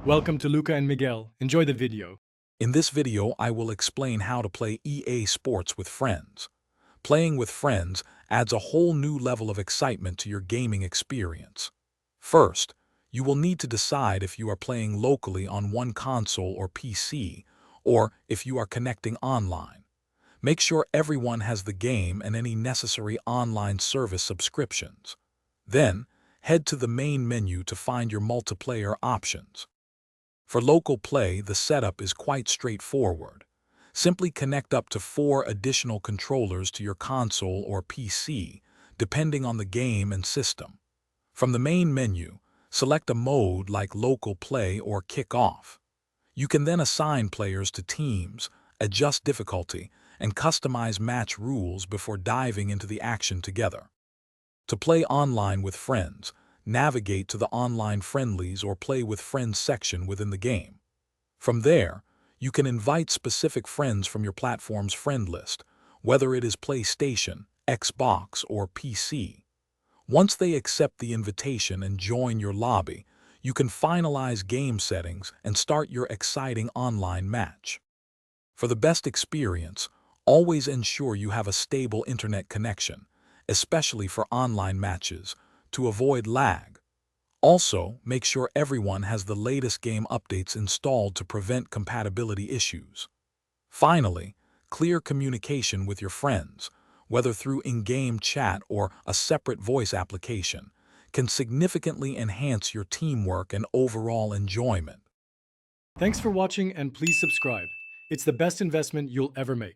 Welcome to Luca and Miguel. Enjoy the video. In this video, I will explain how to play EA Sports with friends. Playing with friends adds a whole new level of excitement to your gaming experience. First, you will need to decide if you are playing locally on one console or PC, or if you are connecting online. Make sure everyone has the game and any necessary online service subscriptions. Then, head to the main menu to find your multiplayer options. For local play, the setup is quite straightforward. Simply connect up to 4 additional controllers to your console or PC, depending on the game and system. From the main menu, select a mode like Local Play or Kick Off. You can then assign players to teams, adjust difficulty, and customize match rules before diving into the action together. To play online with friends, navigate to the Online Friendlies or Play with Friends section within the game. From there, you can invite specific friends from your platform's friend list, whether it is PlayStation, Xbox, or PC. Once they accept the invitation and join your lobby, you can finalize game settings and start your exciting online match. For the best experience, always ensure you have a stable internet connection, especially for online matches, to avoid lag. Also, make sure everyone has the latest game updates installed to prevent compatibility issues. Finally, clear communication with your friends, whether through in-game chat or a separate voice application, can significantly enhance your teamwork and overall enjoyment. Thanks for watching and please subscribe. It's the best investment you'll ever make.